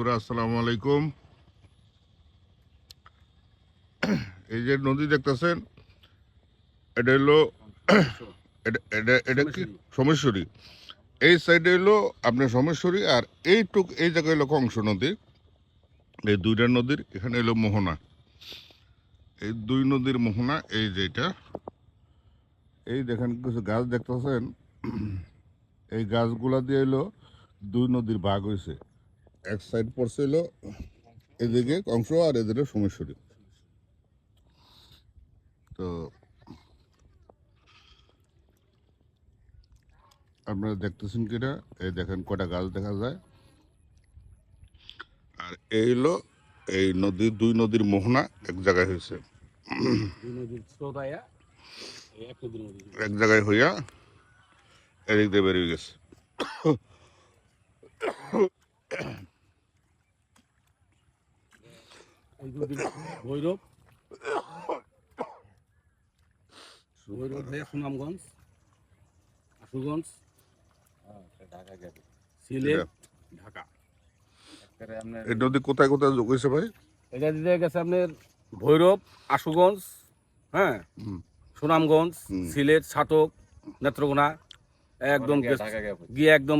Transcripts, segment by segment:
বন্ধুরা আসসালামু আলাইকুম। এই যে নদী দেখতেছেন, এটা হলো এটা কি সোমেশ্বরী। এই সাইডে হলো আপনার সোমেশ্বরী, আর এই জায়গায় হলো কংস নদী। এই দুইটা নদীর এখানে হলো মোহনা। এই দুই নদীর মোহনা। এই যেটা এই দেখেন কিছু গাছ দেখতেছেন, এই গাছগুলা দিয়ে হলো দুই নদীর ভাগ হয়েছে। এক সাইড পড়ছে হলো এদিকে কংস আর এদিকে সোমেশ্বরী। তো আপনারা দেখতেছেন কিনা, এই দেখেন কটা গাছ দেখা যায়। আর এই হলো এই দুই নদীর মোহনা এক জায়গায় হয়েছে, এক জায়গায় হইয়া এদিক দিয়ে বেরিয়ে গেছে। ভৈরব হয়ে সুনামগঞ্জ, আশুগঞ্জ, সিলেট, ঢাকা। এই নদী কোথায় কোথায় যোগ হয়েছে ভাই? এটা দিতে গেছে আপনার ভৈরব, আশুগঞ্জ, হ্যাঁ, সুনামগঞ্জ, সিলেট, ছাতক, নেত্রকোনা, একদম গিয়ে একদম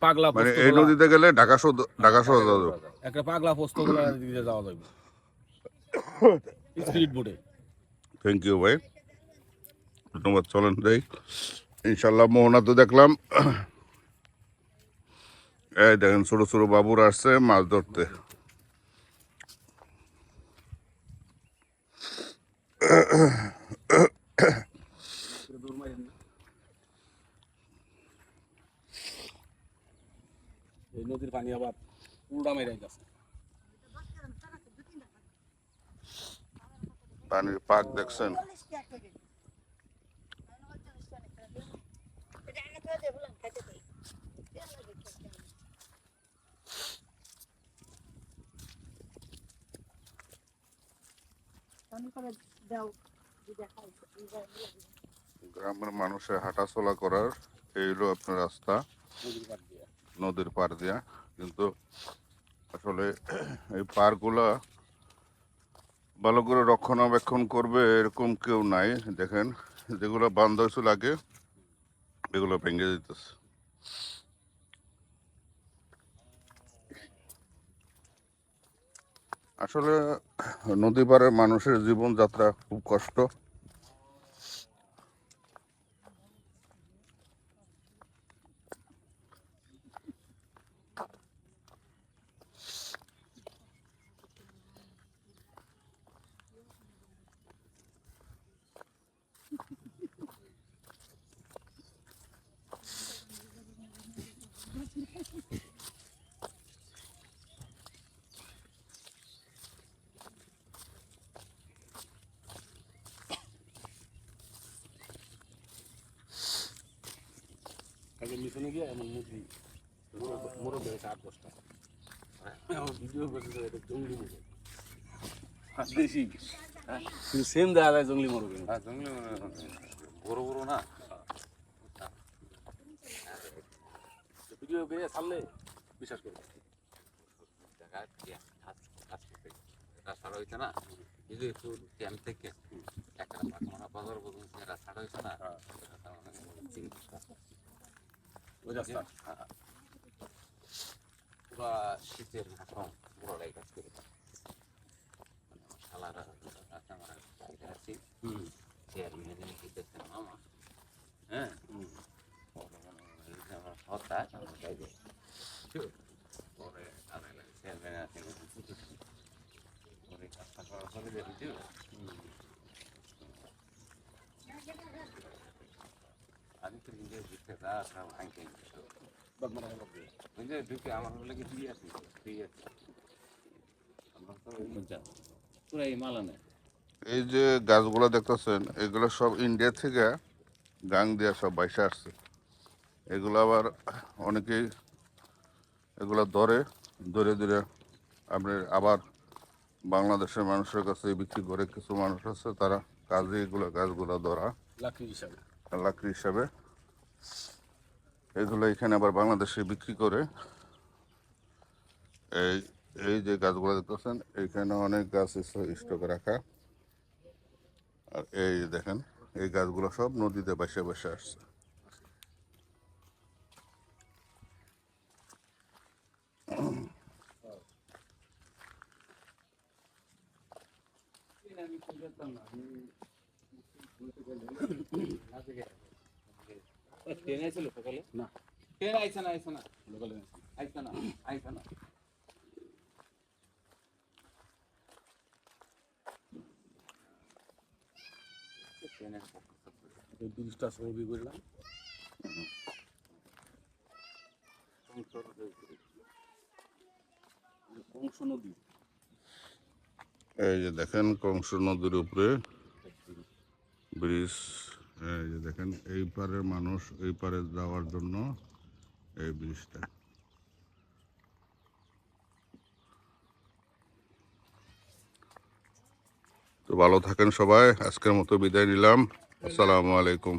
পাগলা মানে পোস্ত। এই নদীতে গেলে ঢাকা শহর যাওয়া যাবে। একটা পাগলা পোস্ত দিতে যাওয়া যাবে স্পিড বোটে। থ্যাংক ইউ ভাই, ধন্যবাদ। চলেন যাই ইনশাল্লাহ। মোহনা তো দেখলাম, এই দেখেন ছোট ছোট বাবুর আসছে মাছ ধরতে। এই নদীর পানি আবার উল্টা মেরে গেছে। পানির পাক দেখছেন? গ্রামের মানুষের হাঁটাচলা করার এই হলো আপনার রাস্তা, নদীর পার দিয়া। কিন্তু আসলে এই পারগুলা ভালো করে রক্ষণাবেক্ষণ করবে এরকম কেউ নাই। দেখেন যেগুলো বান্ধ হয়েছিল আগে, এগুলো ভেঙে দিতেছে। আসলে নদী পাড়ের মানুষের জীবনযাত্রা খুব কষ্ট। আগে মিশনে গিয়ে এমন মুরগি মোরগ বেড়েছে 8-10টা। আমার ভিডিও করছে, এটা জঙ্গলি মোরগ দেশি, সেম দেখা যায় জঙ্গলি মোরগ। জঙ্গলি বড় বড় না, ভিডিও করে ছাড়লে বিশ্বাস করবে। রাস্তা হয়েছে না, যদি একটু ক্যাম্প থেকে একটা বাজার পর্যন্ত রাস্তাটা হয়েছে না, ওই রাস্তা পুরা শীতের মৌসুম পুরোটাই কাজ করে। শালারা আমরা বাইরে আছি, চেয়ারম্যান দেখছেন মামা, হ্যাঁ, আমার সত্তা পরে চেয়ারম্যান আছে কাজটা করার পরে দেখি আমি তো নিজের দিকটা ভাঙতে ঢুকে আমার লাগে ফ্রি আছি, আমরা তো পুরাই মালানে। এই যে গাছগুলো দেখতেছেন, এগুলো সব ইন্ডিয়া থেকে গাং দিয়া সব বাইসা আসছে। এগুলো আবার অনেকেই এগুলো ধরে ধরে ধরে আপনার আবার বাংলাদেশের মানুষের কাছে বিক্রি করে। কিছু মানুষ আছে তারা কাজে এগুলো গাছগুলো ধরা লাকড়ি হিসাবে এগুলো এখানে আবার বাংলাদেশে বিক্রি করে। এই এই যে গাছগুলো দেখতেছেন এইখানে অনেক গাছ স্টকে রাখা। আর এই যে দেখেন এই গাছগুলো সব নদীতে ভাসে ভাসে আসছে। ট্রেন আইছিল সকালে? না, ট্রেন আইছে না লোকালে আইছে না। ট্রেনের ব্রিজটা ছবি করলাম। কংস নদী। এই যে দেখেন কংস নদীর উপরে ব্রিজ। এই যে দেখেন এই পারের মানুষ এই পারে যাওয়ার জন্য এই ব্রিজটা। তো ভালো থাকেন সবাই, আজকের মতো বিদায় নিলাম। আসসালামু আলাইকুম।